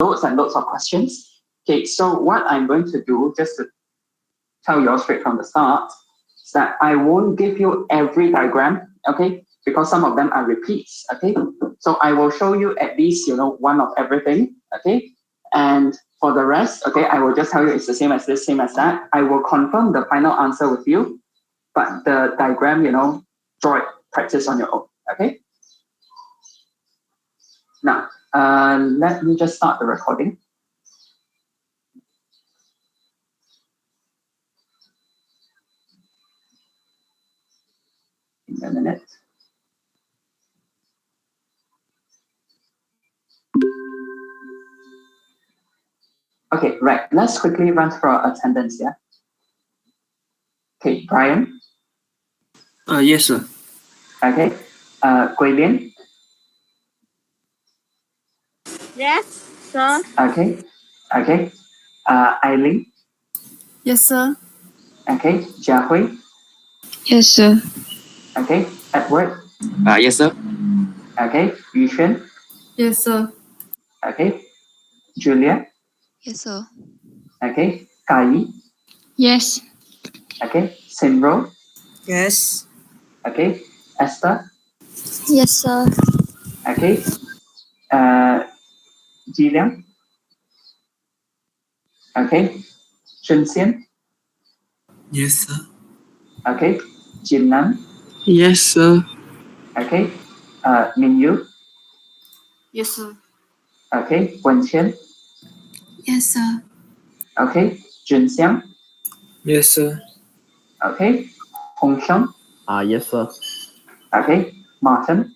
loads and loads of questions. Okay, so what I'm going to do, just to tell you all straight from the start, is that I won't give you every diagram, okay, because some of them are repeats, okay. So I will show you at least, one of everything, okay. And for the rest, okay, I will just tell you it's the same as this, same as that. I will confirm the final answer with you, but the diagram, draw it, practice on your own, okay. Now, let me just start the recording. In a minute. Okay, right. Let's quickly run through our attendance, yeah? Okay, Brian? Yes, sir. Okay. Guilin? Yes, sir. Okay. Okay. Eileen? Yes, sir. Okay. Jiahui? Yes, sir. Okay. Edward? Yes, sir. Okay. Yushen? Yes, sir. Okay. Julia? Yes, sir. Okay. Kai? Yes. Okay. Simro? Yes. Okay. Esther? Yes, sir. Okay. Jiliang? Okay. Chunxian? Yes, sir. Okay. Jinnan? Yes, sir. Okay. Minyu? Yes, sir. Okay. Wenqian? Yes, sir. Okay. Junxiang? Yes, sir. Okay. Hongxiang? Yes, sir. Okay. Martin?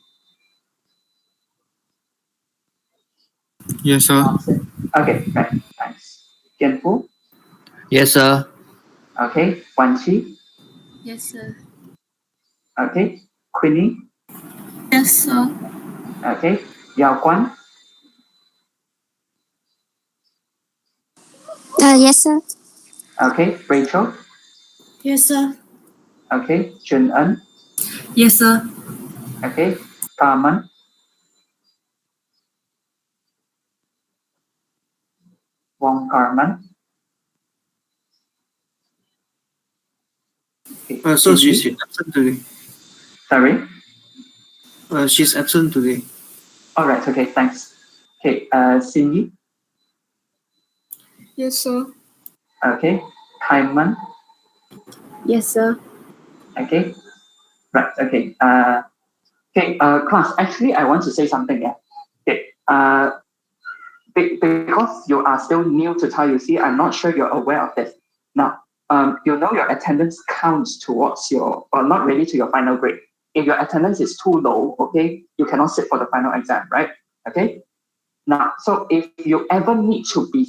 Yes, sir. Martin? Okay, right. Thanks. Jianfu? Yes, sir. Okay. Wanqi? Yes, sir. Okay. Queenie? Yes, sir. Okay. Yao Guan? Yes, sir. Okay. Rachel? Yes, sir. Okay. Jun En? Yes, sir. Okay. Carmen? Wong Carmen? Okay. So Cindy? she's absent today. Sorry? She's absent today. All right. Okay. Thanks. Okay. Cindy? Yes, sir. Okay. Hyman? Yes, sir. Okay. Right. Okay. Okay. Class. Actually, I want to say something. Yeah. Okay. Because you are still new to Tao UC, I'm not sure you're aware of this. Now, your attendance counts towards your, or not really to your final grade. If your attendance is too low, okay, you cannot sit for the final exam, right? Okay. Now, so if you ever need to be,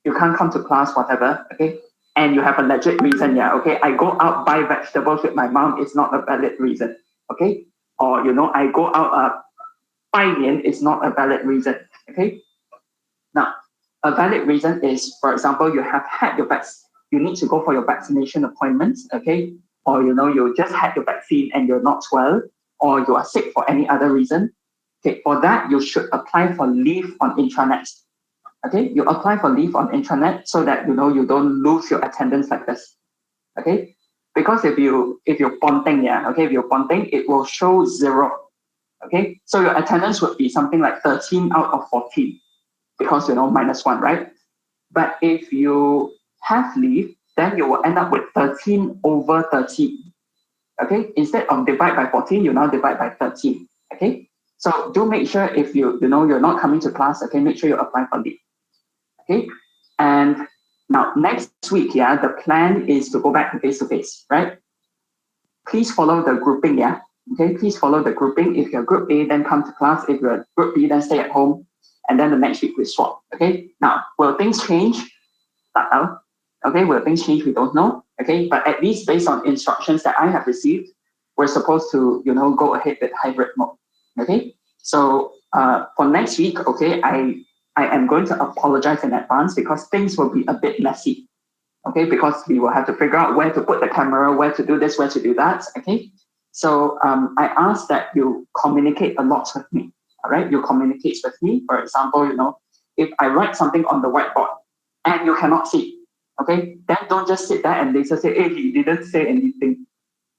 you can't come to class, whatever, okay, and you have a legit reason, yeah, okay, I go out buy vegetables with my mom, it's not a valid reason, okay, or I go out buy mian is not a valid reason, okay. Now, a valid reason is, for example, you have had your you need to go for your vaccination appointments, okay, or you just had your vaccine and you're not well, or you are sick for any other reason. Okay, for that you should apply for leave on intranet. Okay, you apply for leave on intranet so that you don't lose your attendance like this. Okay, because if you're ponting, yeah, okay, if you're ponting, it will show 0. Okay, so your attendance would be something like 13 out of 14 because -1, right? But if you have leave, then you will end up with 13 over 13. Okay, instead of divide by 14, you now divide by 13. Okay, so do make sure if you're not coming to class, okay, make sure you apply for leave. Okay, and now next week, yeah, the plan is to go back to face-to-face, right? Please follow the grouping, yeah. Okay, please follow the grouping. If you're group A, then come to class. If you're group B, then stay at home. And then the next week we swap. Okay, now will things change? Okay, will things change? We don't know. Okay, but at least based on instructions that I have received, we're supposed to go ahead with hybrid mode. Okay, so for next week, okay, I am going to apologize in advance because things will be a bit messy. Okay, because we will have to figure out where to put the camera, where to do this, where to do that. Okay, so I ask that you communicate a lot with me. All right, you communicate with me. For example, if I write something on the whiteboard and you cannot see, okay, then don't just sit there and later say, hey, he didn't say anything.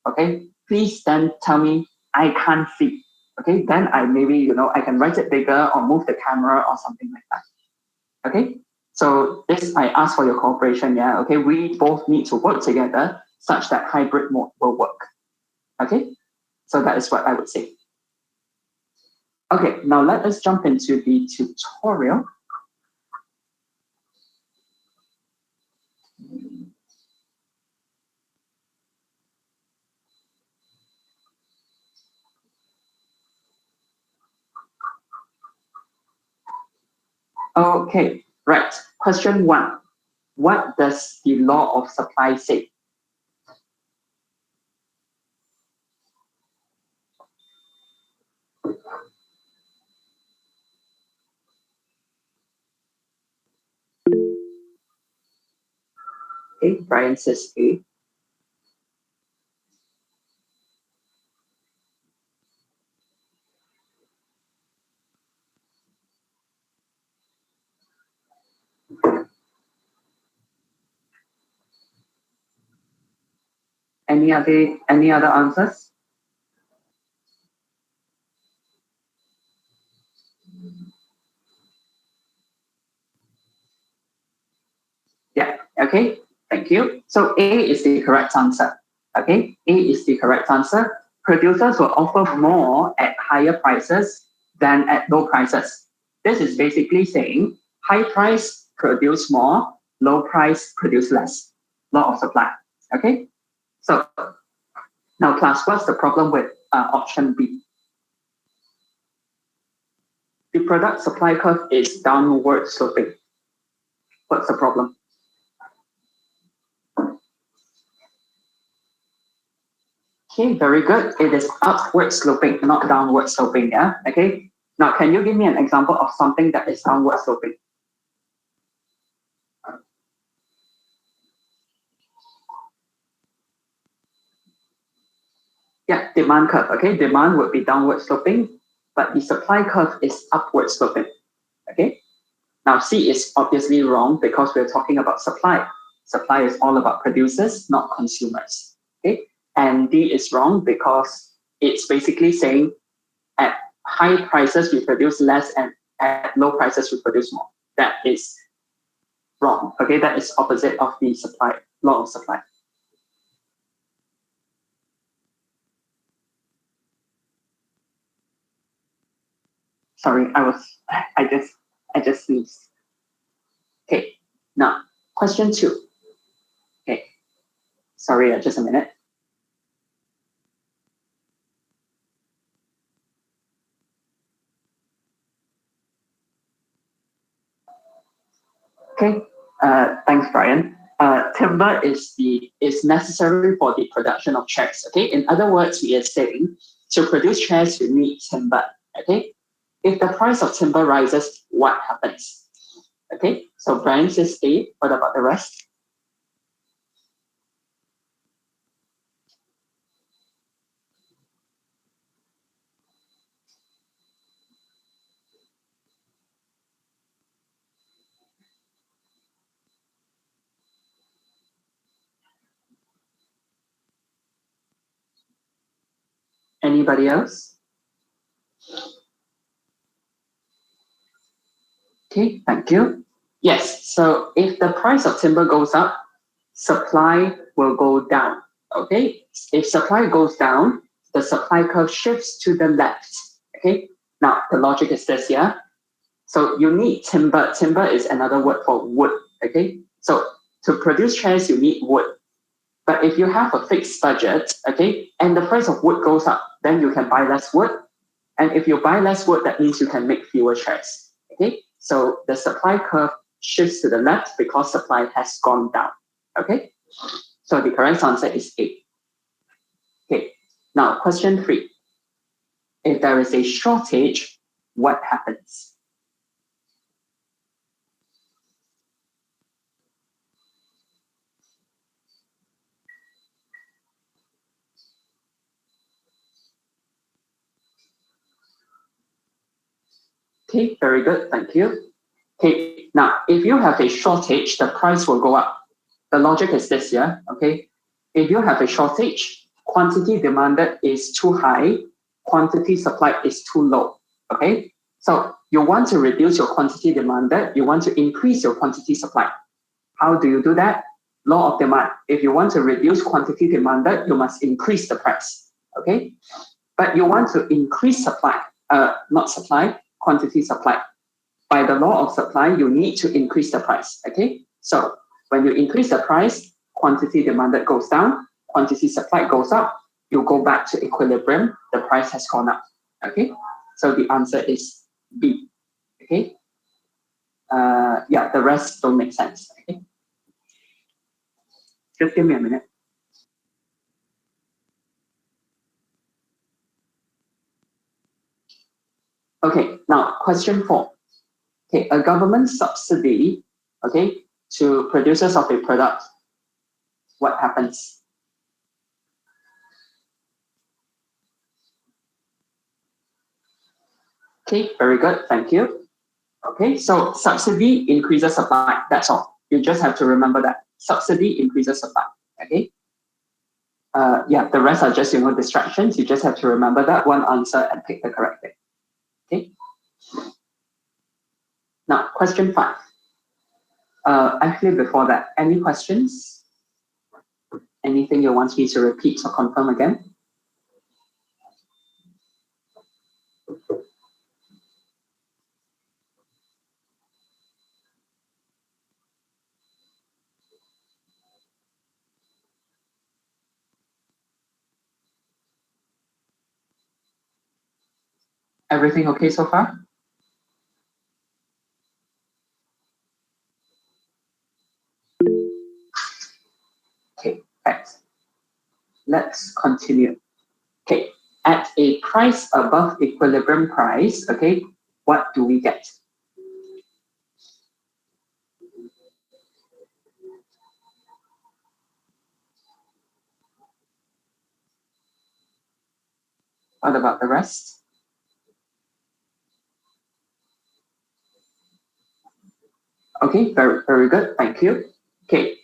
Okay, please then tell me I can't see. Okay, then I maybe I can write it bigger or move the camera or something like that. Okay, so this I ask for your cooperation. Yeah, okay, we both need to work together such that hybrid mode will work. Okay, so that is what I would say. Okay, now let us jump into the tutorial. Okay, right. Question 1. What does the law of supply say? Okay, Brian says A. Any other answers? Yeah, okay, thank you. So A is the correct answer. Okay, A is the correct answer. Producers will offer more at higher prices than at low prices. This is basically saying high price produce more, low price produce less. Law of supply. Okay, so now class, what's the problem with option B? The product supply curve is downward sloping. What's the problem? Okay, very good. It is upward sloping, not downward sloping. Yeah. Okay. Now, can you give me an example of something that is downward sloping? Yeah, demand curve. Okay, demand would be downward sloping, but the supply curve is upward sloping. Okay. Now, C is obviously wrong because we're talking about supply. Supply is all about producers, not consumers. Okay. And D is wrong because it's basically saying at high prices we produce less and at low prices we produce more. That is wrong. Okay, that is opposite of the supply law of supply. Sorry, I just sneezed. Okay, now question 2. Okay, sorry, just a minute. Okay, thanks, Brian. Timber is necessary for the production of chairs. Okay, in other words, we are saying to produce chairs you need timber. Okay, if the price of timber rises, what happens? Okay, so Brian says A. What about the rest? Anybody else? Okay, thank you. Yes, so if the price of timber goes up, supply will go down. Okay, if supply goes down, the supply curve shifts to the left. Okay, now the logic is this, yeah? So you need timber. Timber is another word for wood. Okay, so to produce chairs, you need wood. But if you have a fixed budget, okay, and the price of wood goes up, then you can buy less wood. And if you buy less wood, that means you can make fewer chairs. Okay, so the supply curve shifts to the left because supply has gone down. Okay, so the correct answer is A. Okay, now question 3. If there is a shortage, what happens? Okay, very good, thank you. Okay, now if you have a shortage, the price will go up. The logic is this, yeah, okay? If you have a shortage, quantity demanded is too high, quantity supplied is too low, okay? So you want to reduce your quantity demanded, you want to increase your quantity supplied. How do you do that? Law of demand. If you want to reduce quantity demanded, you must increase the price, okay? But you want to increase supply, not supply, quantity supplied. By the law of supply, you need to increase the price, okay? So when you increase the price, quantity demanded goes down, quantity supplied goes up, you go back to equilibrium, the price has gone up, okay? So the answer is B, okay? Yeah, the rest don't make sense, okay? Just give me a minute. Okay, now question 4. Okay, a government subsidy, okay, to producers of a product, what happens? Okay, very good, thank you. Okay, so subsidy increases supply, that's all. You just have to remember that. Subsidy increases supply, okay? Yeah, the rest are just, distractions. You just have to remember that one answer and pick the correct thing, okay? Now, question 5. Actually, before that, any questions? Anything you want me to repeat or confirm again? Everything okay so far? Okay, thanks. Let's continue. Okay, at a price above equilibrium price, okay, what do we get? What about the rest? Okay, very, very good, thank you. Okay,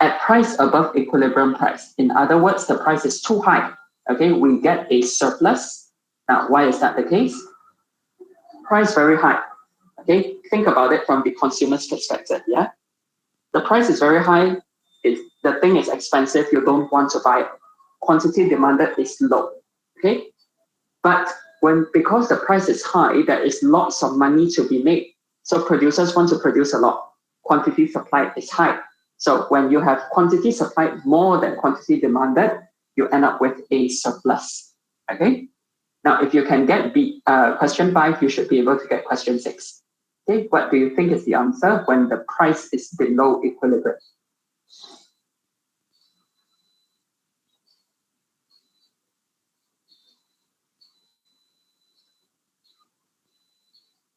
at price above equilibrium price, in other words, the price is too high, okay, we get a surplus. Now, why is that the case? Price very high, okay, think about it from the consumer's perspective, yeah? The price is very high, the thing is expensive, you don't want to buy it. Quantity demanded is low, okay? But because the price is high, there is lots of money to be made. So producers want to produce a lot. Quantity supplied is high. So when you have quantity supplied more than quantity demanded, you end up with a surplus. Okay. Now, if you can get question 5, you should be able to get question 6. Okay. What do you think is the answer when the price is below equilibrium?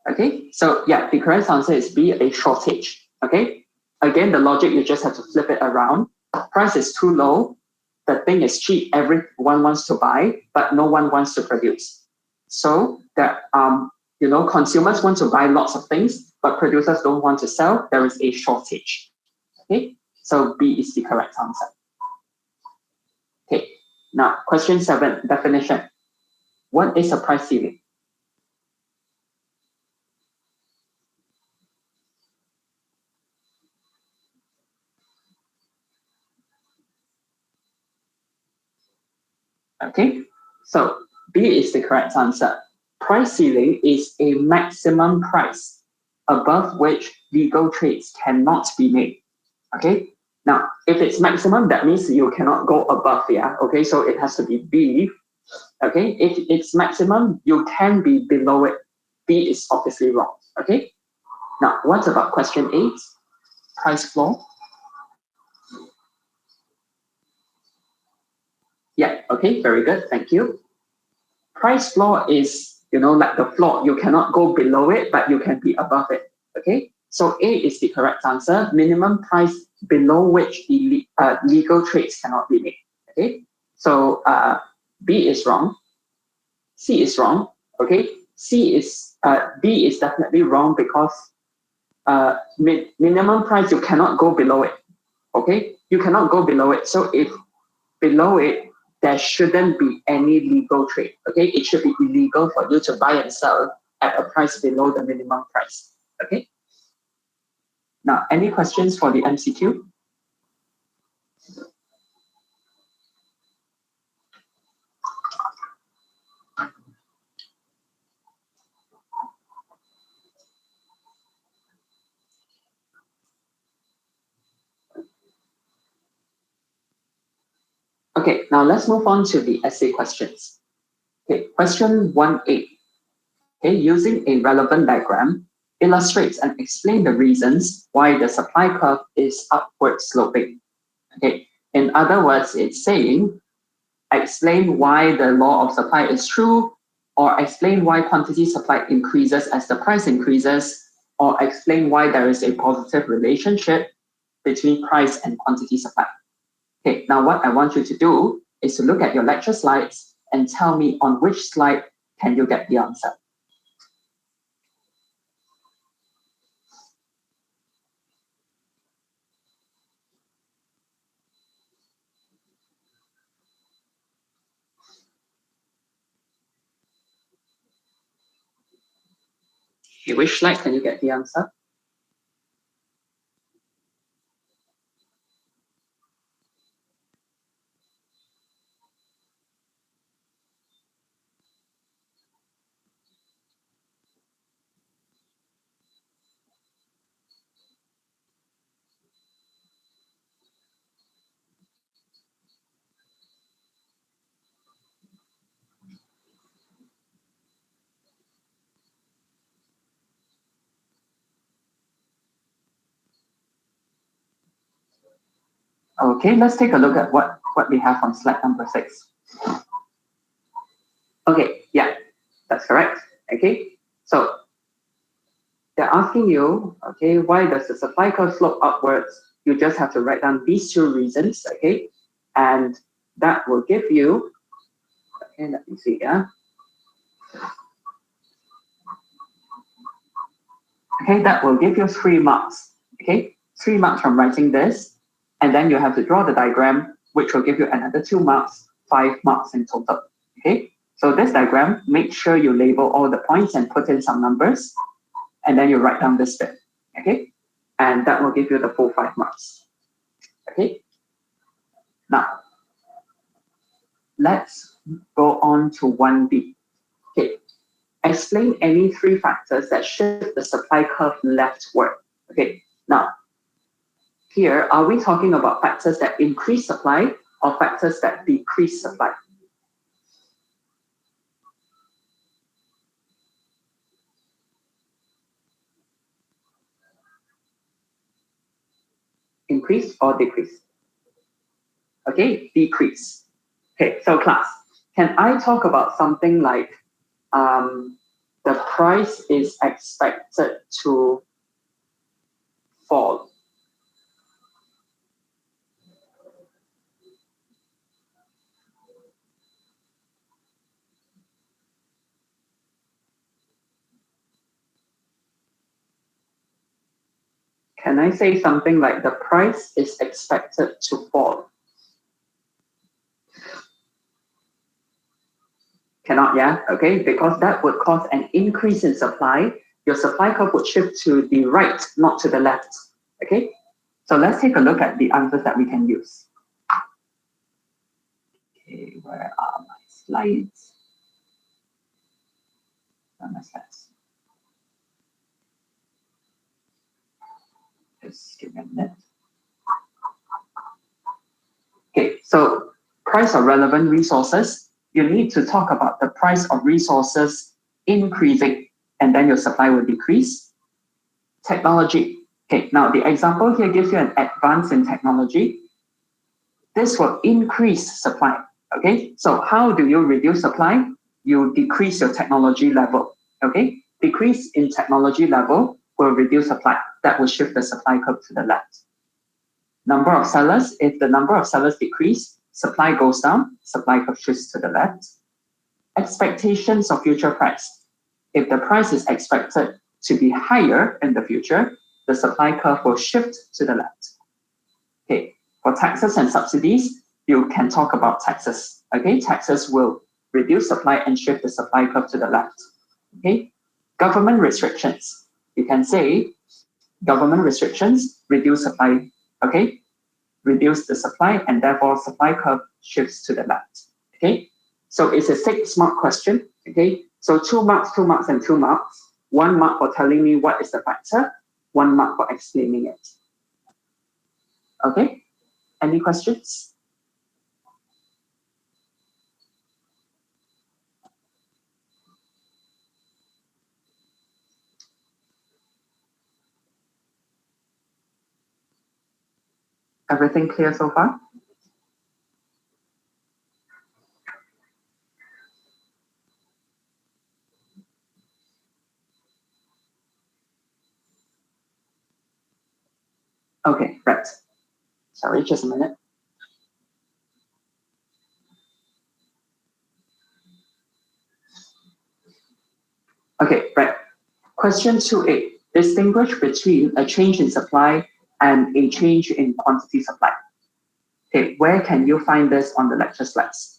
Okay, so yeah, the correct answer is B, a shortage. Okay, again, the logic, you just have to flip it around. Price is too low, the thing is cheap, everyone wants to buy, but no one wants to produce. So that consumers want to buy lots of things, but producers don't want to sell, there is a shortage. Okay, so B is the correct answer. Okay, now question 7, definition. What is a price ceiling? Okay, so B is the correct answer. Price ceiling is a maximum price above which legal trades cannot be made. Okay, now if it's maximum, that means you cannot go above, yeah? Okay, so it has to be B. Okay, if it's maximum, you can be below it. B is obviously wrong. Okay, now what about question 8? Price floor. Yeah, okay, very good, thank you. Price floor is, like the floor, you cannot go below it, but you can be above it, okay? So A is the correct answer, minimum price below which legal trades cannot be made, okay? So B is wrong, C is wrong, okay? B is definitely wrong because minimum price, you cannot go below it. Okay, you cannot go below it. So if below it, there shouldn't be any legal trade. Okay, it should be illegal for you to buy and sell at a price below the minimum price. Okay. Now, any questions for the MCQ? Okay, now let's move on to the essay questions. Okay, question 1A. Okay, using a relevant diagram, illustrates and explain the reasons why the supply curve is upward sloping. Okay, in other words, it's saying, explain why the law of supply is true, or explain why quantity supply increases as the price increases, or explain why there is a positive relationship between price and quantity supply. Okay, now what I want you to do is to look at your lecture slides and tell me on which slide can you get the answer. Okay, which slide can you get the answer? Okay, let's take a look at what we have on slide number 6. Okay, yeah, that's correct. Okay, so they're asking you, okay, why does the supply curve slope upwards? You just have to write down these 2 reasons, okay, and that will give you, okay, let me see, yeah. Okay, that will give you 3 marks, okay, 3 marks from writing this, and then you have to draw the diagram, which will give you another 2 marks, 5 marks in total, okay. So this diagram, make sure you label all the points and put in some numbers, and then you write down this bit, okay? And that will give you the full 5 marks, okay? Now, let's go on to 1B. Okay, explain any 3 factors that shift the supply curve leftward. Okay, now, here, are we talking about factors that increase supply or factors that decrease supply? Increase or decrease? Okay, decrease. Okay, so class, can I talk about something like the price is expected to fall? Can I say something like the price is expected to fall? Cannot, yeah? Okay, because that would cause an increase in supply. Your supply curve would shift to the right, not to the left. Okay, so let's take a look at the answers that we can use. Okay, where are my slides? My slides. Just give me a minute. Okay, so price of relevant resources, you need to talk about the price of resources increasing, and then your supply will decrease. Technology. Okay, now the example here gives you an advance in technology. This will increase supply. Okay, so how do you reduce supply? You decrease your technology level. Okay, decrease in technology level will reduce supply. That will shift the supply curve to the left. Number of sellers, if the number of sellers decrease, supply goes down, supply curve shifts to the left. Expectations of future price. If the price is expected to be higher in the future, the supply curve will shift to the left. Okay, for taxes and subsidies, you can talk about taxes. Okay, taxes will reduce supply and shift the supply curve to the left. Okay, government restrictions. You can say government restrictions reduce supply. Okay, reduce the supply and therefore supply curve shifts to the left. Okay, so it's a 6-mark question. Okay, so 2 marks, 2 marks, and 2 marks. 1 mark for telling me what is the factor, 1 mark for explaining it. Okay, any questions? Everything clear so far? Okay, right. Sorry, just a minute. Okay, right. Question 2A. Distinguish between a change in supply and a change in quantity supply. Okay, where can you find this on the lecture slides?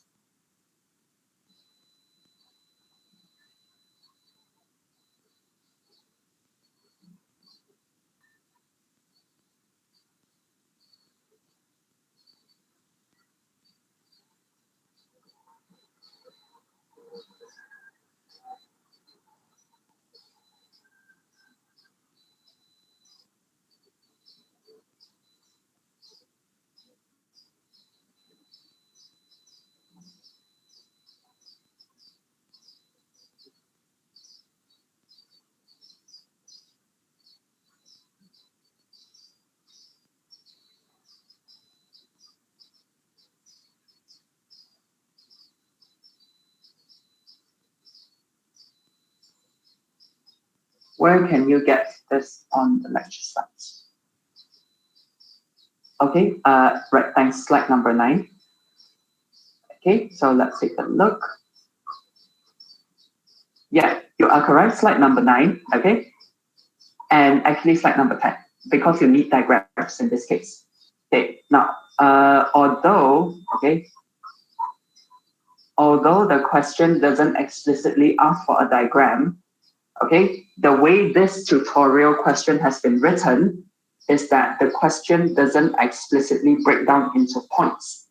Where can you get this on the lecture slides? Okay, right, thanks, slide number 9. Okay, so let's take a look. Yeah, you are correct, slide number 9, okay? And actually slide number 10, because you need diagrams in this case. Okay, now, although the question doesn't explicitly ask for a diagram, okay, the way this tutorial question has been written is that the question doesn't explicitly break down into points.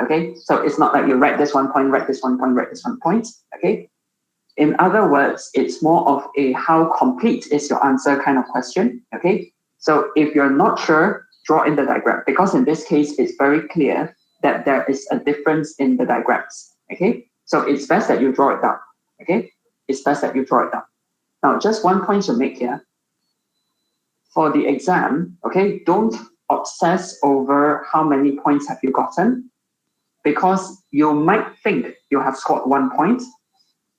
Okay, so it's not like you write this 1 point, write this 1 point, write this 1 point. Okay, in other words, it's more of a how complete is your answer kind of question. Okay, so if you're not sure, draw in the diagram, because in this case, it's very clear that there is a difference in the diagrams. Okay, so it's best that you draw it down. Okay, it's best that you draw it down. Now, just 1 point to make here. For the exam, okay, don't obsess over how many points have you gotten, because you might think you have scored 1 point,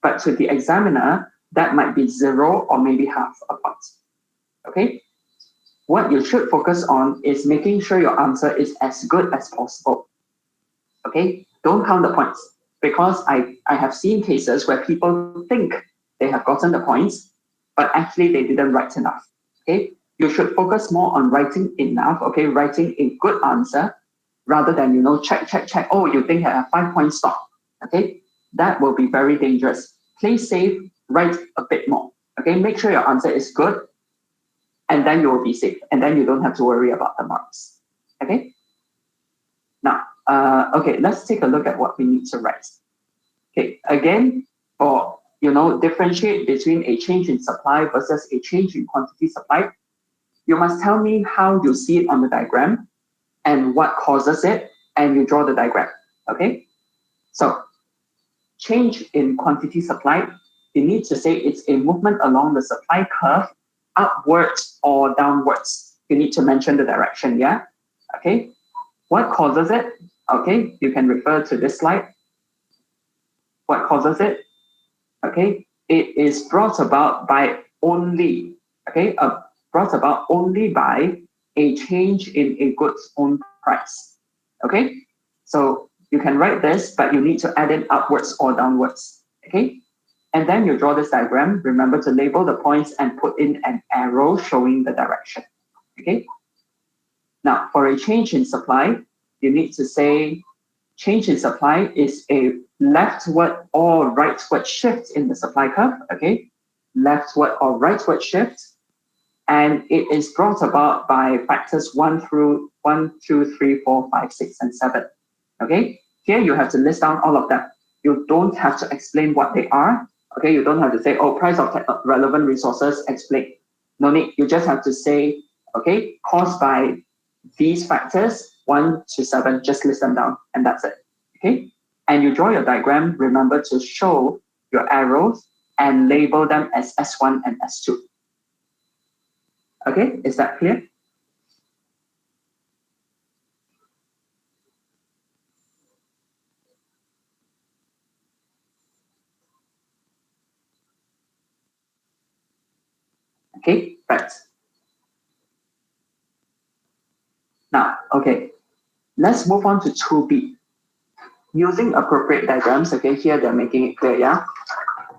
but to the examiner, that might be 0 or maybe half a point. Okay? What you should focus on is making sure your answer is as good as possible. Okay? Don't count the points, because I have seen cases where people think they have gotten the points, but actually they didn't write enough. Okay? You should focus more on writing enough, okay, writing a good answer, rather than, check. Oh, you think I have 5 points, stop. Okay? That will be very dangerous. Play safe, write a bit more. Okay? Make sure your answer is good, and then you will be safe, and then you don't have to worry about the marks. Okay? Now, okay, let's take a look at what we need to write. Okay, again, for differentiate between a change in supply versus a change in quantity supply, you must tell me how you see it on the diagram and what causes it, and you draw the diagram. Okay? So, change in quantity supply, you need to say it's a movement along the supply curve, upwards or downwards. You need to mention the direction, yeah? Okay? What causes it? Okay, you can refer to this slide. What causes it? Okay, it is brought about by only, brought about only by a change in a good's own price. Okay, so you can write this, but you need to add it upwards or downwards. Okay, And then you draw this diagram. Remember to label the points and put in an arrow showing the direction. Okay. Now, for a change in supply, you need to say change in supply is a leftward or rightward shift in the supply curve. Okay. Leftward or rightward shift. And it is brought about by factors 1, 2, 3, 4, 5, 6, and 7. Okay. Here you have to list down all of them. You don't have to explain what they are. Okay, you don't have to say, oh, price of relevant resources, explain. No need. You just have to say, okay, caused by these factors, 1 to 7, just list them down, and that's it. Okay, and you draw your diagram. Remember to show your arrows and label them as S1 and S2. Okay, is that clear? Okay, right. Now, okay, let's move on to 2B. Using appropriate diagrams, okay, here they're making it clear, yeah?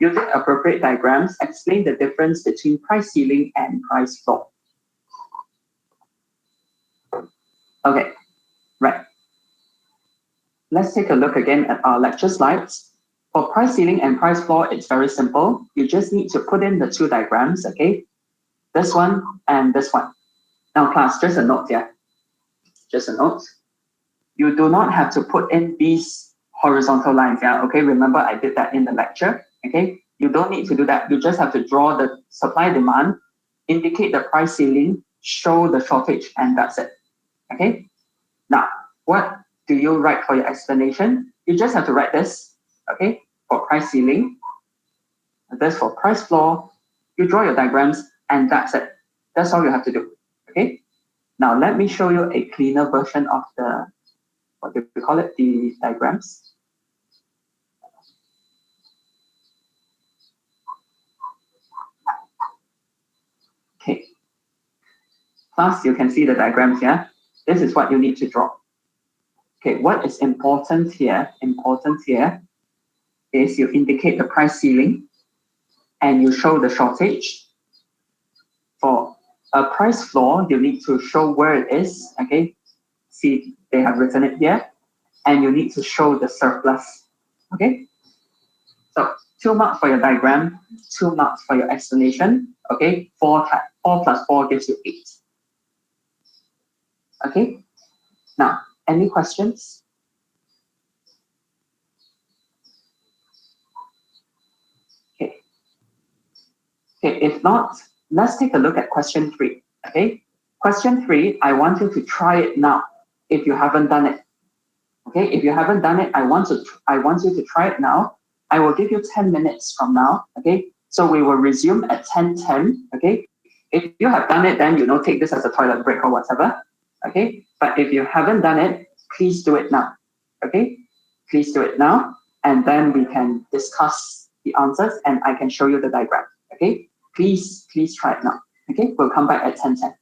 Using appropriate diagrams, explain the difference between price ceiling and price floor. Okay, right. Let's take a look again at our lecture slides. For price ceiling and price floor, it's very simple. You just need to put in the 2 diagrams, okay? This one and this one. Now class, just a note here. Just a note. You do not have to put in these horizontal lines, yeah? Okay, remember I did that in the lecture, okay? You don't need to do that. You just have to draw the supply demand, indicate the price ceiling, show the shortage, and that's it, okay? Now, what do you write for your explanation? You just have to write this, okay? For price ceiling, this for price floor, you draw your diagrams, and that's it. That's all you have to do, okay? Now, let me show you a cleaner version of the, what do we call it, the diagrams. Okay. Class, you can see the diagrams here. This is what you need to draw. Okay, what is important here is you indicate the price ceiling and you show the shortage. For a price floor, you need to show where it is, okay? See, they have written it here. And you need to show the surplus, okay? So 2 marks for your diagram, 2 marks for your explanation, okay? 4 plus 4 gives you 8. Okay, now, any questions? Okay. Okay, if not, let's take a look at question 3, okay? Question 3, I want you to try it now if you haven't done it. Okay, if you haven't done it, I want you to try it now. I will give you 10 minutes from now, okay? So we will resume at 10:10, okay? If you have done it, then, take this as a toilet break or whatever, okay? But if you haven't done it, please do it now, okay? Please do it now, and then we can discuss the answers and I can show you the diagram, okay? Please try it now, okay? We'll come back at 10:10.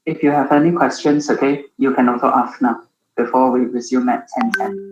If you have any questions, okay, you can also ask now before we resume at 10:10.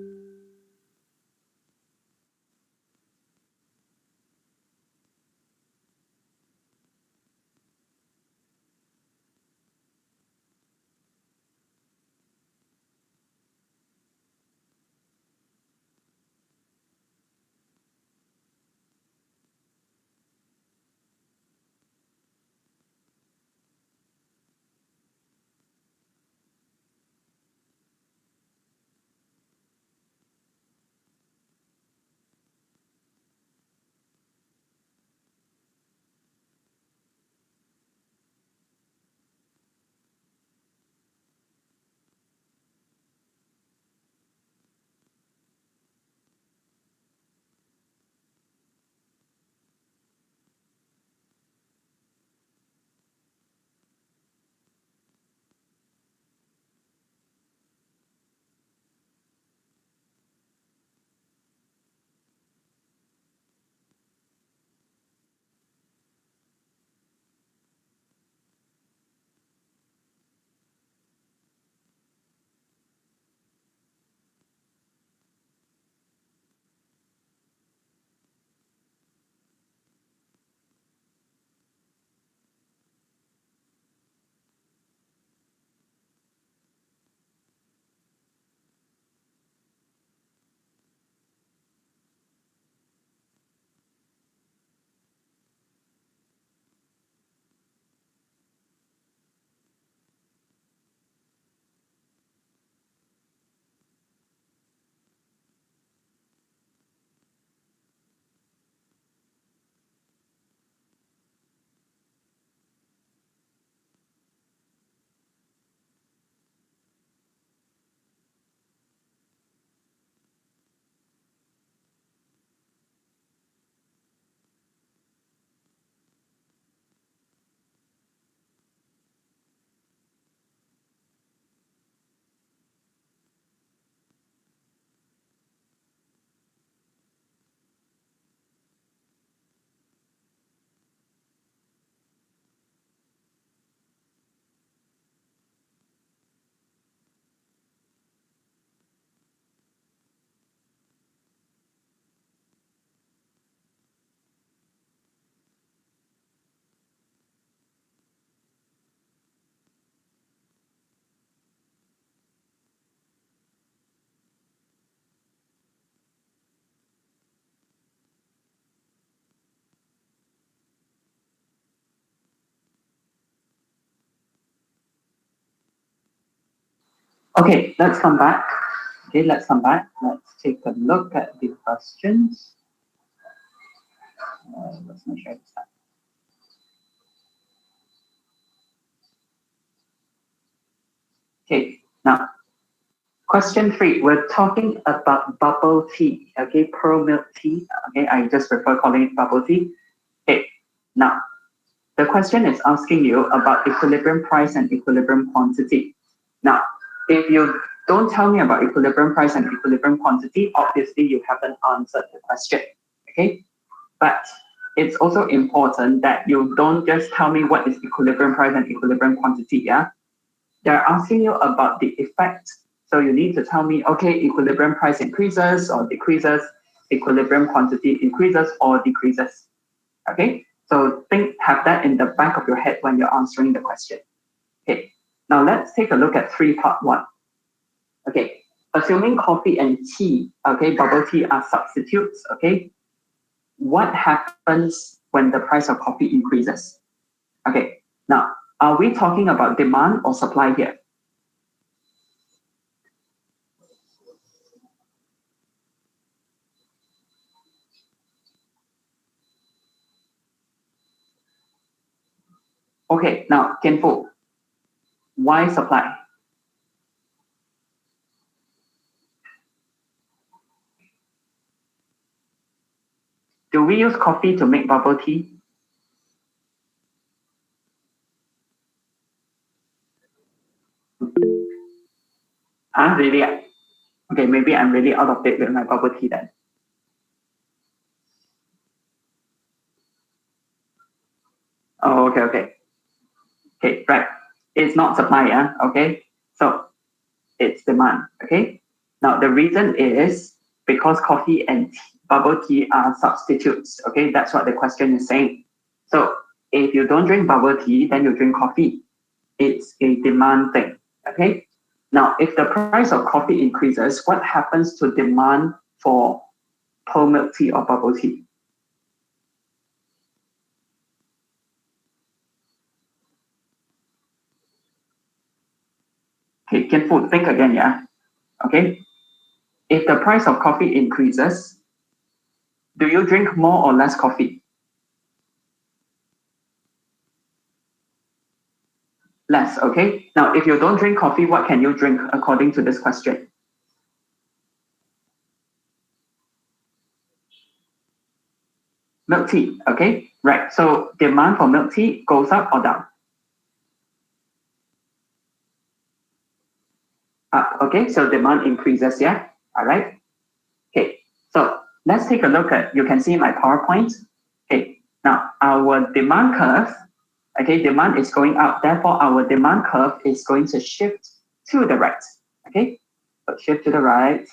Okay, let's come back. Okay, let's come back. Let's take a look at the questions. Let's make sure it's that. Okay, now, question 3. We're talking about bubble tea, okay, pearl milk tea. Okay, I just prefer calling it bubble tea. Okay, now, the question is asking you about equilibrium price and equilibrium quantity. Now, if you don't tell me about equilibrium price and equilibrium quantity, obviously you haven't answered the question, okay? But it's also important that you don't just tell me what is equilibrium price and equilibrium quantity, yeah? They're asking you about the effect. So you need to tell me, okay, equilibrium price increases or decreases, equilibrium quantity increases or decreases, okay? So have that in the back of your head when you're answering the question. Okay, now let's take a look at 3.1. Okay, assuming coffee and tea, okay, bubble tea are substitutes, okay, what happens when the price of coffee increases? Okay, now, are we talking about demand or supply here? Okay, now, Kenpo, why supply? Do we use coffee to make bubble tea? Okay, maybe I'm really out of date with my bubble tea then. Oh, okay. Okay, right. It's not supply, yeah? Okay? So it's demand, okay? Now the reason is because coffee and bubble tea are substitutes, okay? That's what the question is saying. So if you don't drink bubble tea, then you drink coffee. It's a demand thing, okay? Now, if the price of coffee increases, what happens to demand for pearl milk tea or bubble tea? Okay, Kian, think again, yeah? Okay? If the price of coffee increases, do you drink more or less coffee? Less, okay? Now, if you don't drink coffee, what can you drink according to this question? Milk tea, okay? Right, so demand for milk tea goes up or down? Up, okay? So demand increases, yeah? All right? Okay, so let's take a look at, you can see my PowerPoint. Okay, now our demand curve, okay, demand is going up, therefore our demand curve is going to shift to the right, okay? So shift to the right.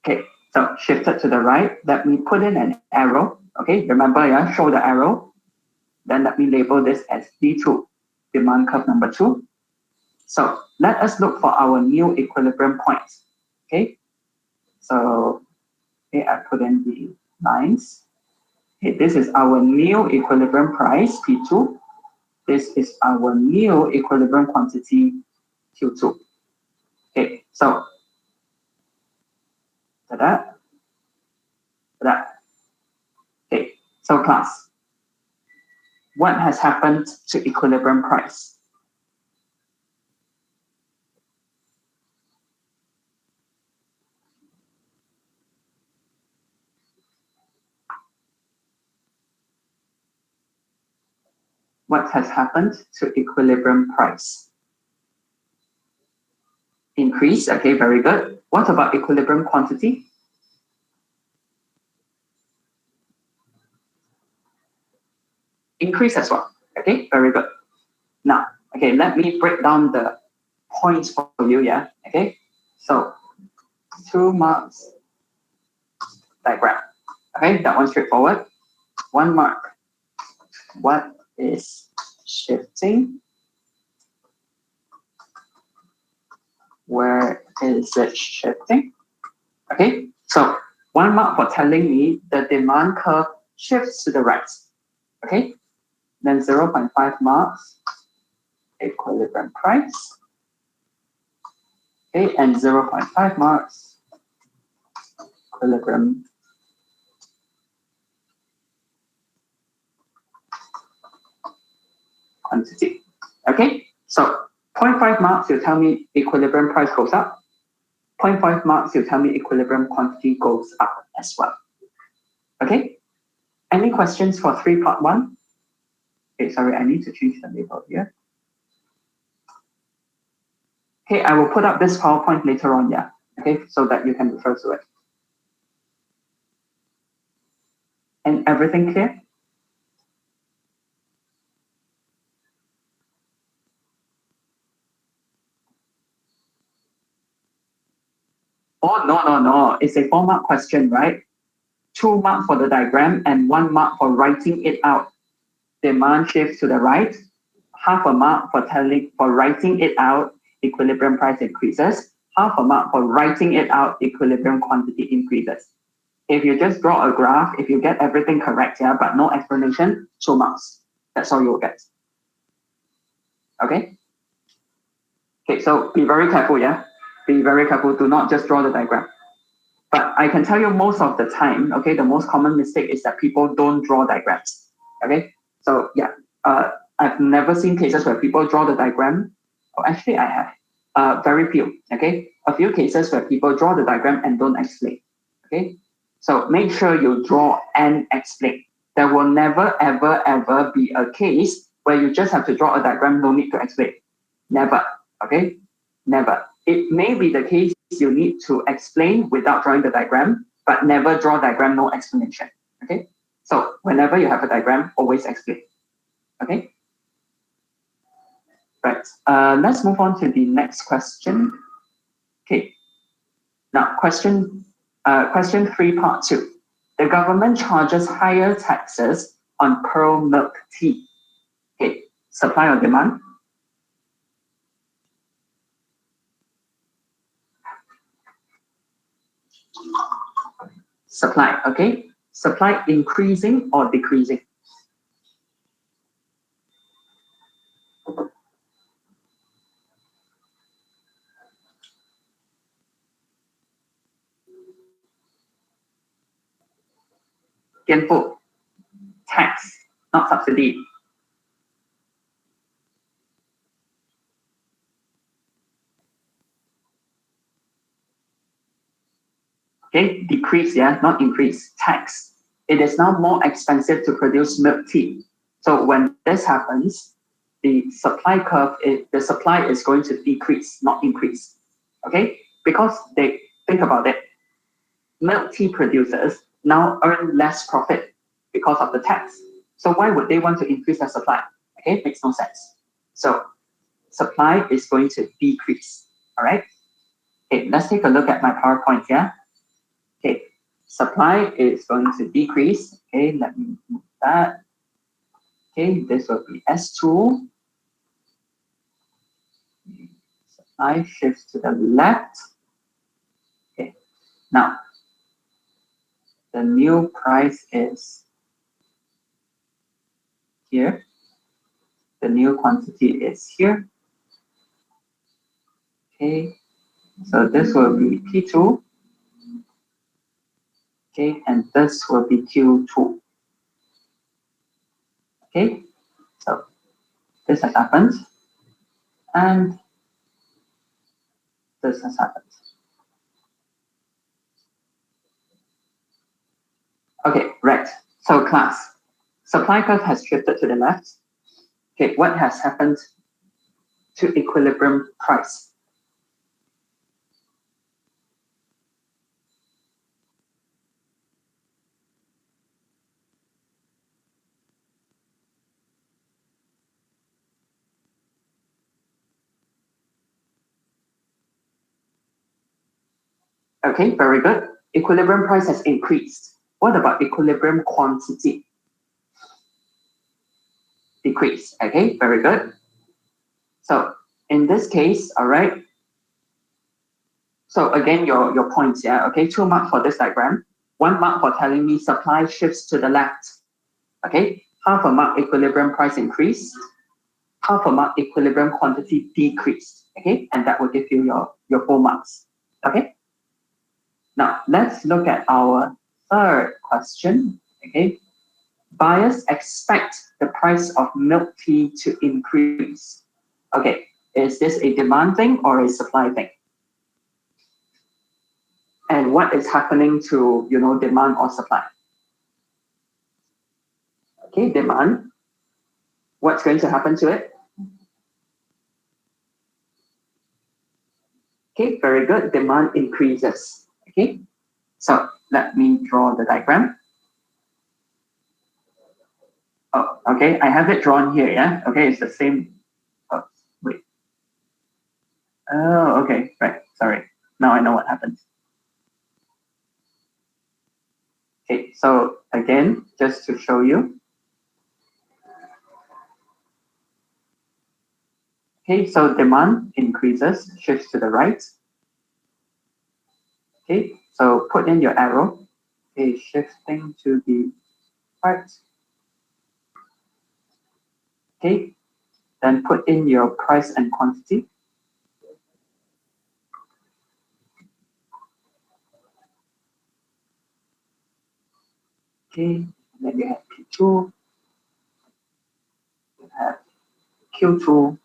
Okay, so shifted to the right, let me put in an arrow, okay? Remember, yeah, show the arrow. Then let me label this as D2, demand curve number 2. So let us look for our new equilibrium point, okay? So, okay, I put in the lines. Okay, this is our new equilibrium price, P2. This is our new equilibrium quantity, Q2. Okay, so, ta-da. Okay, so class, what has happened to equilibrium price? What has happened to equilibrium price? Increase, okay, very good. What about equilibrium quantity? Increase as well, okay, very good. Now, okay, let me break down the points for you, yeah, okay? So, 2 marks diagram, okay, that one's straightforward. 1 mark, what is shifting? Where is it shifting? Okay, so 1 mark for telling me the demand curve shifts to the right, okay? Then 0.5 marks, equilibrium price, okay, and 0.5 marks, equilibrium quantity. Okay, so 0.5 marks, you tell me equilibrium price goes up. 0.5 marks, you tell me equilibrium quantity goes up as well. Okay, any questions for 3.1? Okay, sorry, I need to change the label here. Okay, I will put up this PowerPoint later on, yeah. Okay, so that you can refer to it. And everything clear? Oh, no. It's a 4-mark question, right? 2 marks for the diagram and 1 mark for writing it out. Demand shifts to the right. Half a mark for writing it out, equilibrium price increases. Half a mark for writing it out, equilibrium quantity increases. If you just draw a graph, if you get everything correct, yeah, but no explanation, 2 marks. That's all you'll get. Okay? Okay, so be very careful, yeah? Be very careful, do not just draw the diagram. But I can tell you most of the time, okay, the most common mistake is that people don't draw diagrams. Okay? So yeah, I've never seen cases where people draw the diagram. Oh, actually I have. Very few, okay? A few cases where people draw the diagram and don't explain. Okay? So make sure you draw and explain. There will never, ever be a case where you just have to draw a diagram, no need to explain. Never, okay? Never. It may be the case you need to explain without drawing the diagram, but never draw diagram, no explanation, okay? So whenever you have a diagram, always explain. Okay. Right. Let's move on to the next question. Okay. Now, question 3, part 2. The government charges higher taxes on pearl milk tea. Okay. Supply or demand? Supply. Okay. Supply increasing or decreasing? Tianfu. Tax, not subsidy. Okay, decrease, yeah, not increase. Tax. It is now more expensive to produce milk tea. So when this happens, the supply curve, the supply is going to decrease, not increase. Okay, because they think about it, milk tea producers now earn less profit because of the tax. So why would they want to increase their supply? Okay, makes no sense. So supply is going to decrease. All right. Okay, let's take a look at my PowerPoint here. Okay, supply is going to decrease. Okay, let me move that. Okay, this will be S2. Supply shifts to the left. Okay, now the new price is here. The new quantity is here. Okay, so this will be P2. Okay, and this will be Q2. Okay, so this has happened, and this has happened. Okay, right. So class, supply curve has shifted to the left. Okay, what has happened to equilibrium price? Okay, very good. Equilibrium price has increased. What about equilibrium quantity? Decrease. Okay, very good. So in this case, all right. So again, your points, yeah. Okay, 2 marks for this diagram. 1 mark for telling me supply shifts to the left. Okay, half a mark equilibrium price increased. Half a mark equilibrium quantity decreased. Okay, and that will give you your 4 marks. Okay. Now let's look at our third question. Okay, buyers expect the price of milk tea to increase. Okay, is this a demand thing or a supply thing? And what is happening to demand or supply? Okay, demand. What's going to happen to it? Okay, very good. Demand increases. Okay, so let me draw the diagram. Oh, okay, I have it drawn here, yeah? Okay, it's the same. Oh, wait. Oh, okay, right, sorry. Now I know what happens. Okay, so again, just to show you. Okay, so demand increases, shifts to the right. Okay, so put in your arrow. Okay, shifting to the right. Okay, then put in your price and quantity. Okay, and then you have P2, you have Q2.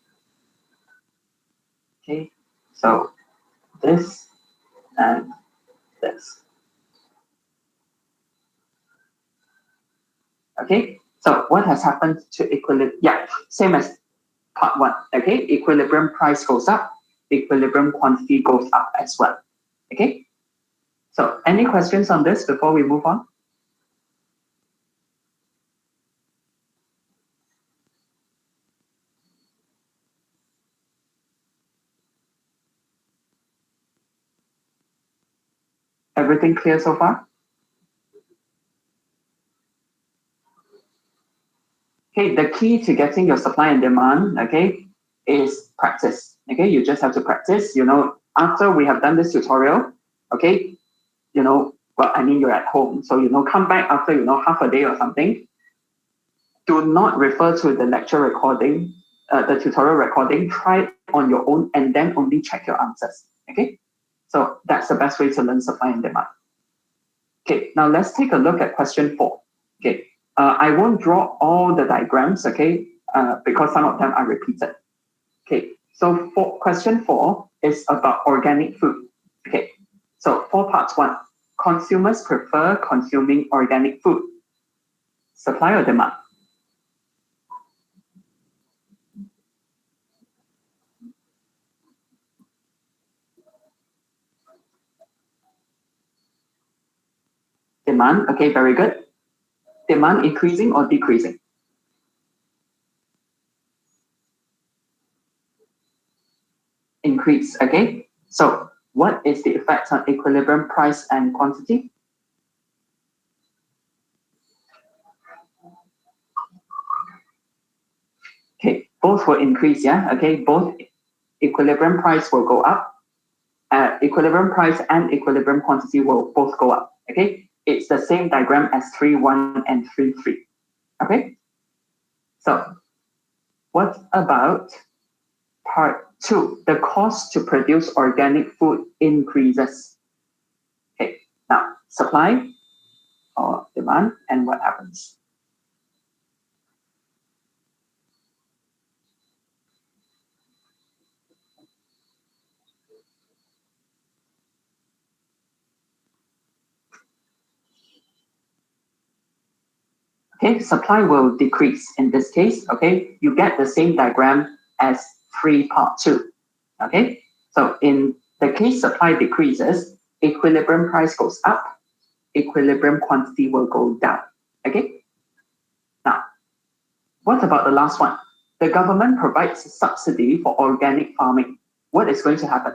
Okay, so this and this. Okay, so what has happened to equilibrium? Yeah, same as part 1. Okay, equilibrium price goes up, equilibrium quantity goes up as well. Okay, so any questions on this before we move on? Everything clear so far? Okay, the key to getting your supply and demand, okay, is practice. Okay, you just have to practice. After we have done this tutorial, okay, well, I mean, you're at home, so come back after half a day or something. Do not refer to the lecture recording, the tutorial recording. Try it on your own and then only check your answers. Okay, so that's the best way to learn supply and demand. Okay, now let's take a look at question 4. Okay. I won't draw all the diagrams, okay, because some of them are repeated. Okay, so for question 4 is about organic food. Okay, so 4 parts. 1, consumers prefer consuming organic food. Supply or demand? Demand, okay, very good. Demand increasing or decreasing? Increase, okay. So what is the effect on equilibrium price and quantity? Okay, both will increase, yeah, okay, both equilibrium price will go up. Equilibrium price and equilibrium quantity will both go up, okay. It's the same diagram as 3.1 and 3.3, okay. So what about part 2? The cost to produce organic food increases. Okay, now supply or demand, and what happens? Okay, supply will decrease in this case. Okay, you get the same diagram as 3 part 2. Okay, so in the case supply decreases, equilibrium price goes up, equilibrium quantity will go down. Okay, now what about the last one? The government provides a subsidy for organic farming. What is going to happen?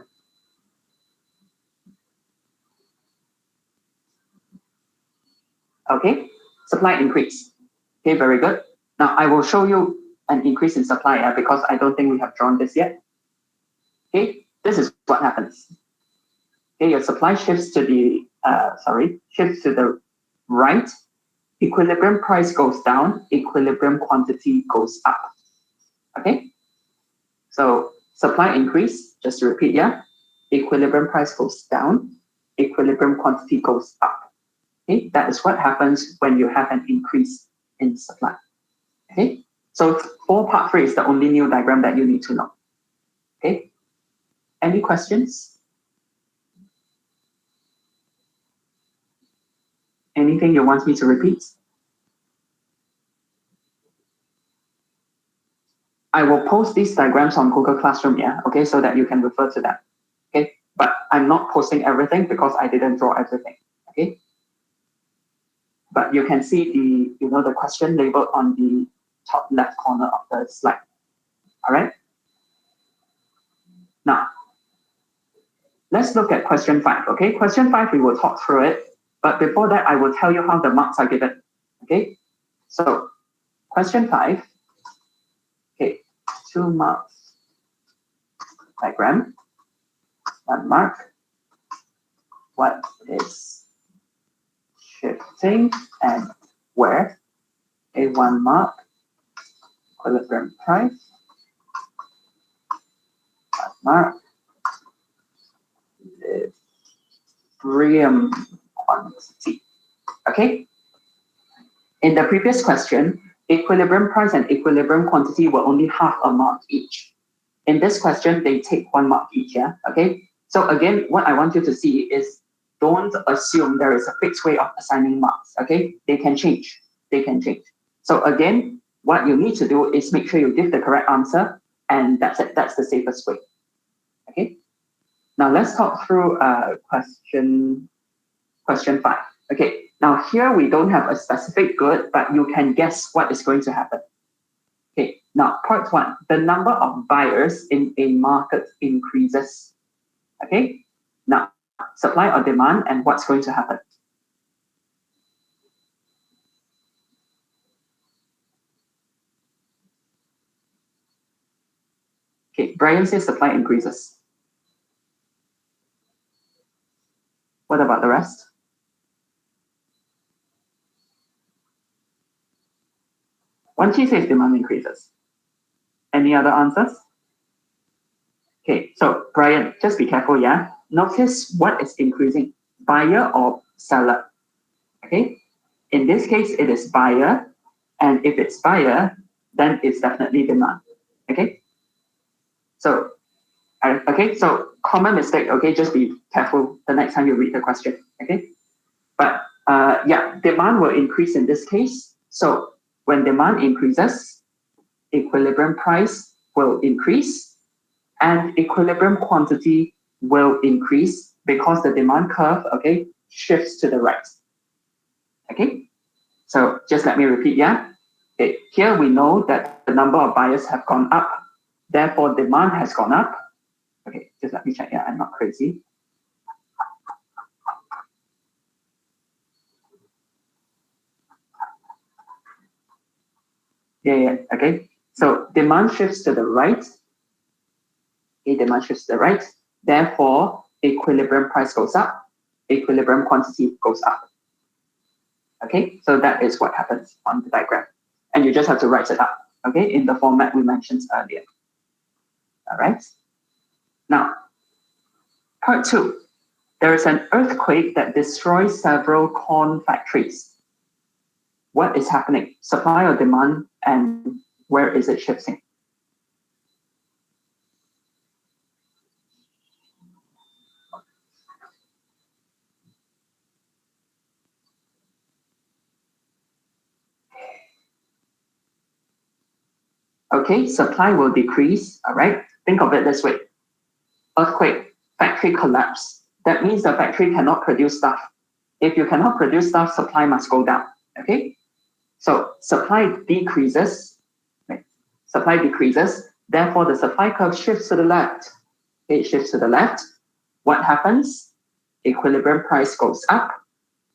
Okay, supply increase. Okay, very good. Now I will show you an increase in supply because I don't think we have drawn this yet. Okay, this is what happens. Okay, your supply shifts to the right. Equilibrium price goes down. Equilibrium quantity goes up. Okay, so supply increase. Just to repeat, yeah. Equilibrium price goes down. Equilibrium quantity goes up. Okay, that is what happens when you have an increase in supply. Okay, so 4 part 3 is the only new diagram that you need to know. Okay, any questions? Anything you want me to repeat? I will post these diagrams on Google Classroom, yeah, okay, so that you can refer to them. Okay, but I'm not posting everything because I didn't draw everything. Okay, but you can see the question labeled on the top left corner of the slide. All right. Now, let's look at question 5. Okay, question 5 we will talk through it, but before that I will tell you how the marks are given. Okay, so question 5. Okay, 2 marks. Diagram. 1 mark. What is shifting and where? A 1 mark. Equilibrium price. 1 mark. Equilibrium quantity. Okay. In the previous question, equilibrium price and equilibrium quantity were only half a mark each. In this question, they take 1 mark each. Yeah. Okay. So again, what I want you to see is don't assume there is a fixed way of assigning marks. Okay. They can change. They can change. So again, what you need to do is make sure you give the correct answer, and that's it. That's the safest way. Okay. Now let's talk through question 5. Okay. Now here we don't have a specific good, but you can guess what is going to happen. Okay. Now part 1, the number of buyers in a market increases. Okay. Now supply or demand, and what's going to happen? Okay, Brian says supply increases. What about the rest? Wan Chi says demand increases. Any other answers? Okay, so Brian, just be careful, yeah? Notice what is increasing, buyer or seller, okay? In this case, it is buyer, and if it's buyer, then it's definitely demand, okay? So, so common mistake, okay? Just be careful the next time you read the question, okay? But yeah, demand will increase in this case. So when demand increases, equilibrium price will increase, and equilibrium quantity will increase because the demand curve, okay, shifts to the right. Okay, so just let me repeat, yeah? Here we know that the number of buyers have gone up, therefore demand has gone up. Okay, just let me check, yeah, I'm not crazy. Yeah, okay. So demand shifts to the right. Okay, demand shifts to the right. Therefore, equilibrium price goes up, equilibrium quantity goes up. Okay, so that is what happens on the diagram. And you just have to write it up, okay, in the format we mentioned earlier. All right. Now, part 2. There is an earthquake that destroys several corn factories. What is happening? Supply or demand, and where is it shifting? Okay, supply will decrease, all right? Think of it this way. Earthquake, factory collapse. That means the factory cannot produce stuff. If you cannot produce stuff, supply must go down, okay? So supply decreases, right? Supply decreases, therefore the supply curve shifts to the left. Okay, it shifts to the left. What happens? Equilibrium price goes up,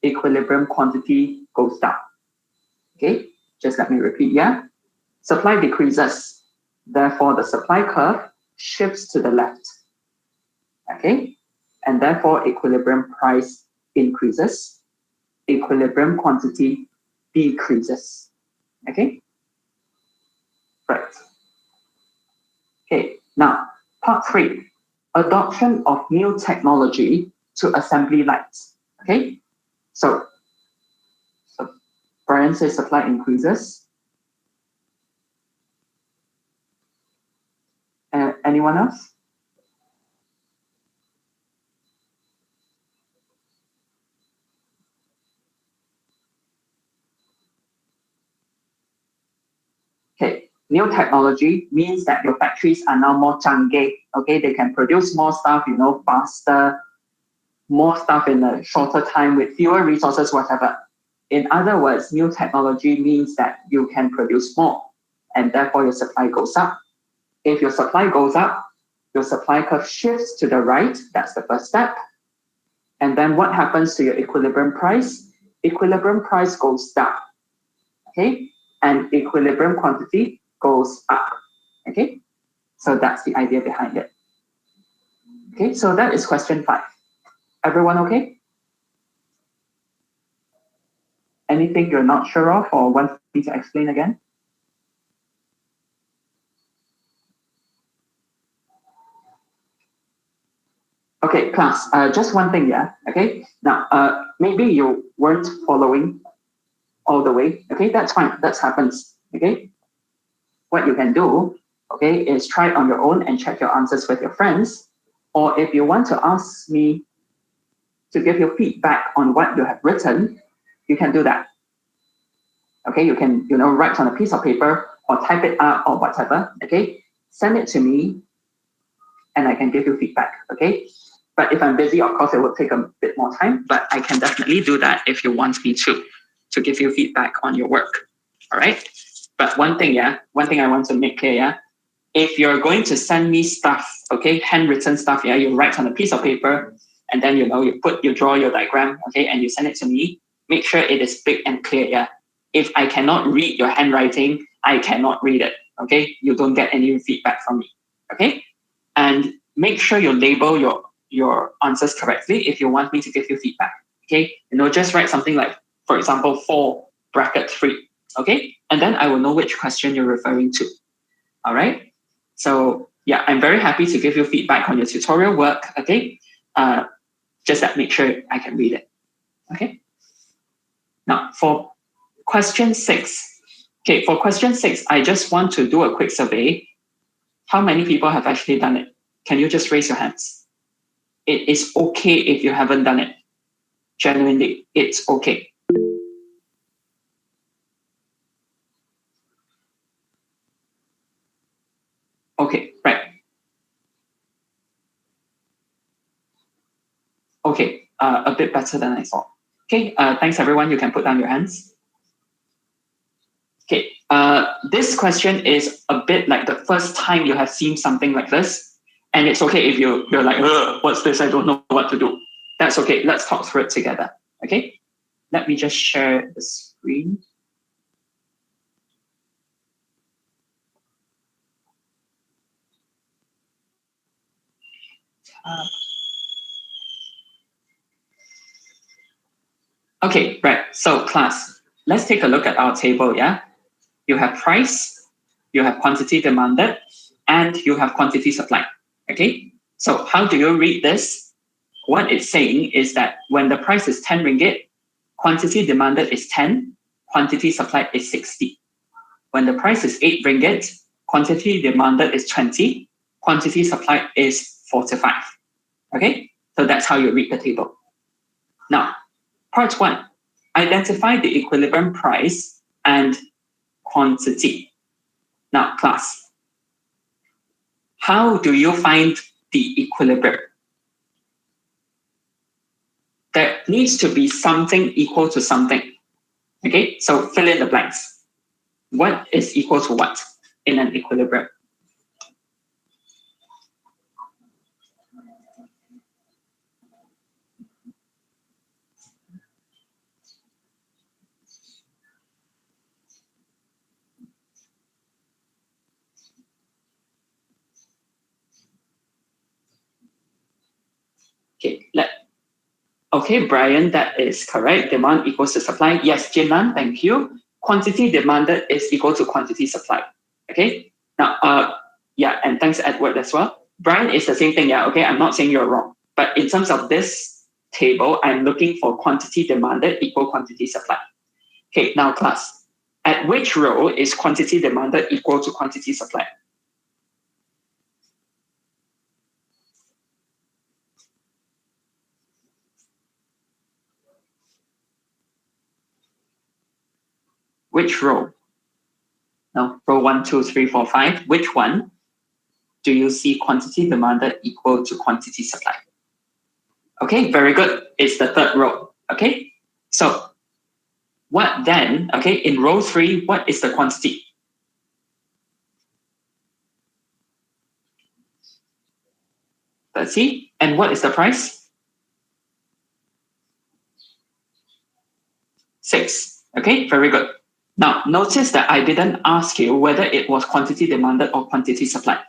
equilibrium quantity goes down. Okay, just let me repeat, yeah? Supply decreases, therefore the supply curve shifts to the left. Okay, and therefore equilibrium price increases, equilibrium quantity decreases. Okay, right. Okay, now part 3, adoption of new technology to assembly lights. Okay, so Brian says supply increases. Anyone else? Okay, new technology means that your factories are now more canggih. Okay, they can produce more stuff, you know, faster, more stuff in a shorter time with fewer resources, whatever. In other words, new technology means that you can produce more, and therefore your supply goes up. If your supply goes up, your supply curve shifts to the right. That's the first step. And then what happens to your equilibrium price? Equilibrium price goes down. Okay, and equilibrium quantity goes up. Okay, so that's the idea behind it. Okay, so that is question 5. Everyone okay? Anything you're not sure of or want me to explain again? Okay, class, just one thing, yeah, okay? Now, maybe you weren't following all the way, okay? That's fine, that happens, okay? What you can do, okay, is try it on your own and check your answers with your friends. Or if you want to ask me to give you feedback on what you have written, you can do that. Okay, you can, you know, write on a piece of paper or type it out or whatever, okay? Send it to me and I can give you feedback, okay? But if I'm busy, of course, it will take a bit more time, but I can definitely do that if you want me to give you feedback on your work, all right? But one thing I want to make clear, yeah? If you're going to send me stuff, okay, handwritten stuff, yeah, you write on a piece of paper, and then you draw your diagram, okay, and you send it to me. Make sure it is big and clear, yeah. If I cannot read your handwriting, I cannot read it, okay? You don't get any feedback from me, okay? And make sure you label your answers correctly if you want me to give you feedback, okay? Just write something like, for example, 4 bracket 3, okay? And then I will know which question you're referring to, all right? So yeah, I'm very happy to give you feedback on your tutorial work, okay? Just that make sure I can read it, okay? Now for question 6, okay, for question 6, I just want to do a quick survey. How many people have actually done it? Can you just raise your hands? It is okay if you haven't done it. Genuinely, it's okay. Okay, right. Okay, a bit better than I thought. Okay, thanks everyone. You can put down your hands. Okay, this question is a bit like the first time you have seen something like this, and it's okay if you're like, what's this? I don't know what to do. That's okay. Let's talk through it together. Okay, let me just share the screen. Okay, right. So class, let's take a look at our table. Yeah, you have price, you have quantity demanded, and you have quantity supplied. Okay, so how do you read this? What it's saying is that when the price is 10 ringgit, quantity demanded is 10, quantity supplied is 60. When the price is 8 ringgit, quantity demanded is 20, quantity supplied is 45. Okay, so that's how you read the table. Now, part 1, identify the equilibrium price and quantity. Now, class, how do you find the equilibrium? There needs to be something equal to something. Okay, so fill in the blanks. What is equal to what in an equilibrium? Okay, Brian, that is correct. Demand equals to supply. Yes, Jinan, thank you. Quantity demanded is equal to quantity supplied. Okay, now, yeah, and thanks, Edward, as well. Brian is the same thing, yeah, okay, I'm not saying you're wrong. But in terms of this table, I'm looking for quantity demanded equal quantity supplied. Okay, now class, at which row is quantity demanded equal to quantity supplied? Which row? No, row 1, 2, 3, 4, 5. Which one do you see quantity demanded equal to quantity supplied? Okay, very good. It's the third row. Okay, so what then? Okay, in row 3, what is the quantity? Let's see. And what is the price? 6. Okay, very good. Now, notice that I didn't ask you whether it was quantity demanded or quantity supplied,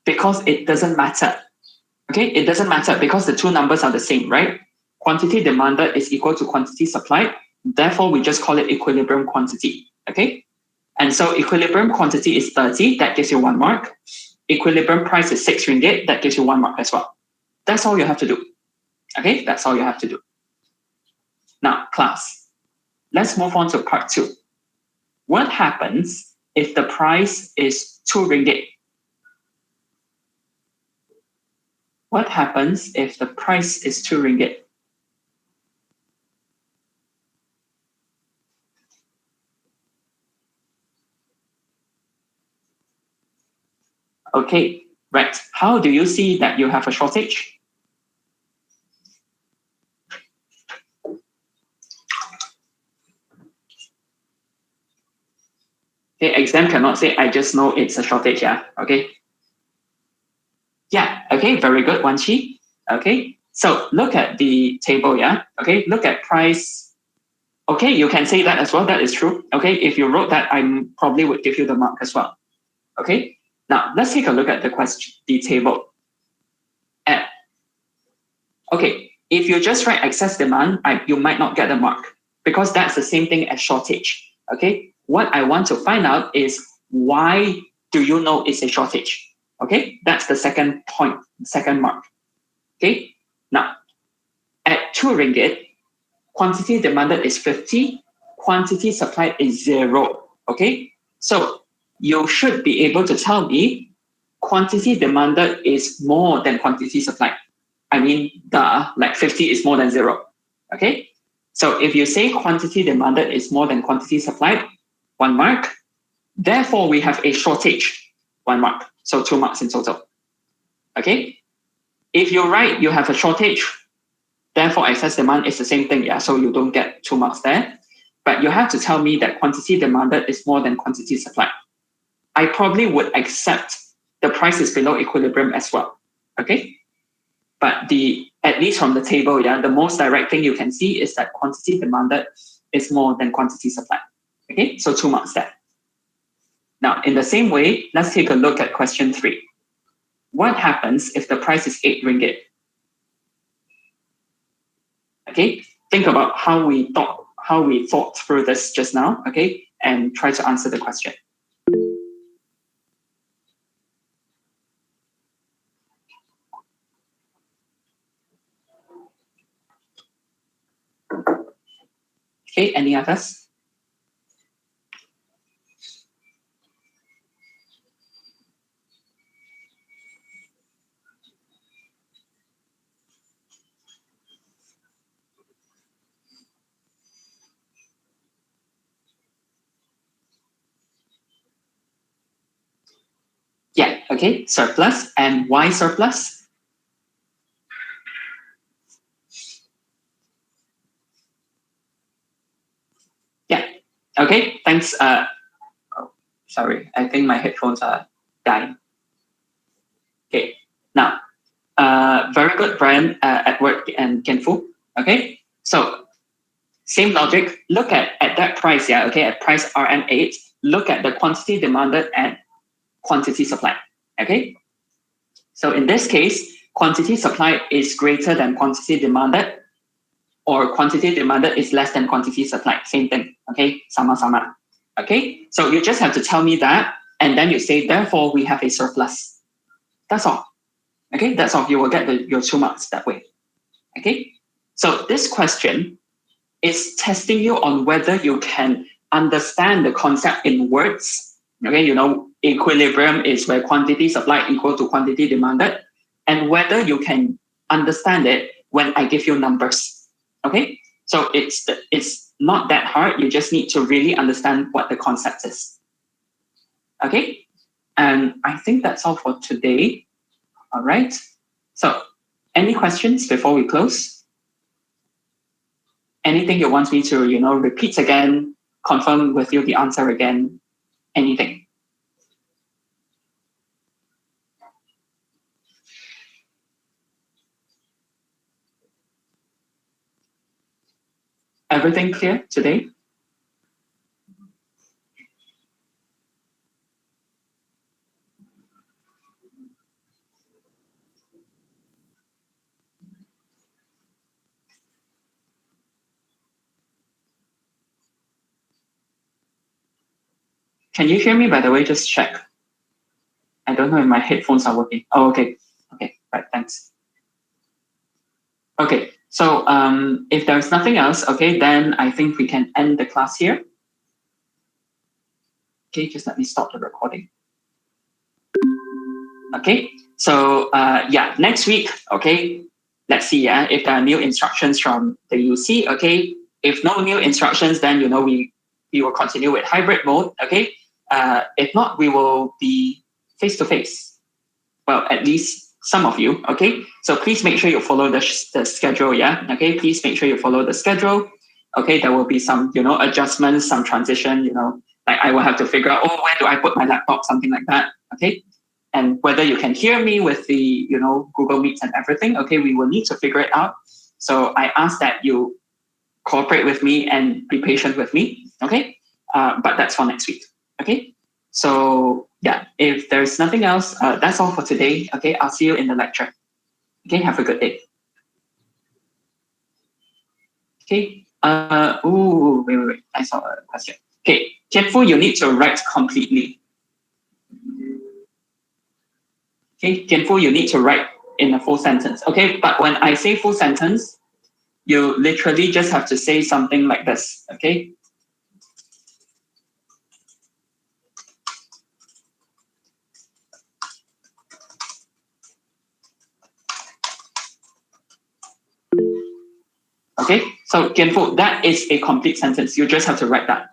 because it doesn't matter. Okay, it doesn't matter because the two numbers are the same, right? Quantity demanded is equal to quantity supplied. Therefore, we just call it equilibrium quantity. Okay, and so equilibrium quantity is 30. That gives you 1 mark. Equilibrium price is 6 ringgit. That gives you 1 mark as well. That's all you have to do. Okay, that's all you have to do. Now, class, let's move on to part 2. What happens if the price is 2 ringgit? What happens if the price is 2 ringgit? Okay, right. How do you see that you have a shortage? Okay, exam cannot say, I just know it's a shortage, yeah, okay? Yeah, okay, very good, Wan Chi. Okay, So look at the table, yeah? Okay, look at price. Okay, you can say that as well, that is true. Okay, if you wrote that, I probably would give you the mark as well. Okay, now let's take a look at the table. Okay, if you just write excess demand, you might not get a mark because that's the same thing as shortage. Okay, what I want to find out is why do you know it's a shortage? Okay, that's the second point, second mark. Okay, now at 2 ringgit, quantity demanded is 50, quantity supplied is 0. Okay, so you should be able to tell me quantity demanded is more than quantity supplied. I mean, like 50 is more than 0. Okay, so if you say quantity demanded is more than quantity supplied, 1 mark. Therefore, we have a shortage, 1 mark. So 2 marks in total. Okay, if you write you have a shortage, therefore excess demand is the same thing, yeah, so you don't get 2 marks there. But you have to tell me that quantity demanded is more than quantity supplied. I probably would accept the price is below equilibrium as well. Okay, but at least from the table, yeah, the most direct thing you can see is that quantity demanded is more than quantity supplied. Okay, so 2 marks there. Now, in the same way, let's take a look at question 3. What happens if the price is 8 ringgit? Okay, think about how we thought through this just now, okay, and try to answer the question. Okay, any others? Yeah, okay, surplus. And why surplus? Yeah, okay, thanks. Oh, sorry, I think my headphones are dying. Okay, now, very good, Brian, Edward, and Kenfu. Okay, so same logic. Look at that price, yeah, okay, at price RM8, look at the quantity demanded and quantity supplied. Okay, so in this case, quantity supplied is greater than quantity demanded, or quantity demanded is less than quantity supplied. Same thing. Okay, sama-sama. Okay, so you just have to tell me that, and then you say, therefore, we have a surplus. That's all. Okay, that's all. You will get your 2 marks that way. Okay, so this question is testing you on whether you can understand the concept in words. Okay, you know, equilibrium is where quantity supplied equal to quantity demanded, and whether you can understand it when I give you numbers. Okay, so it's not that hard. You just need to really understand what the concept is. Okay, and I think that's all for today. All right, so any questions before we close? Anything you want me to, repeat again, confirm with you the answer again, anything? Everything clear today? Can you hear me, by the way? Just check. I don't know if my headphones are working. Oh, okay. Okay, right, thanks. Okay, so if there's nothing else, okay, then I think we can end the class here. Okay, just let me stop the recording. Okay, so yeah, next week, okay, let's see, if there are new instructions from the UC, okay. If no new instructions, then, we will continue with hybrid mode, okay. If not, we will be face-to-face. Well, at least some of you, okay. So please make sure you follow the schedule, yeah. Okay, please make sure you follow the schedule. Okay, there will be some, adjustments, some transition, like I will have to figure out, where do I put my laptop, something like that, okay. and whether you can hear me with the, Google Meets and everything. Okay, we will need to figure it out. So I ask that you cooperate with me and be patient with me. Okay, but that's for next week. Okay, so yeah, if there's nothing else, that's all for today. Okay, I'll see you in the lecture. Okay, have a good day. Okay, wait, I saw a question. Okay, Tianfu, you need to write completely. Okay, Tianfu, you need to write in a full sentence. Okay, but when I say full sentence, you literally just have to say something like this. Okay. Okay, so Tianfu, that is a complete sentence. You just have to write that.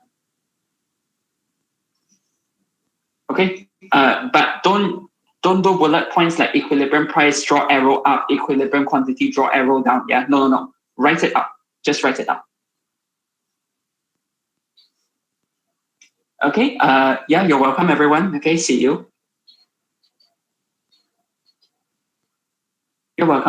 Okay, but don't do bullet points like equilibrium price, draw arrow up, equilibrium quantity, draw arrow down. Yeah, no. Write it up. Just write it up. Okay, yeah, you're welcome, everyone. Okay, see you. You're welcome.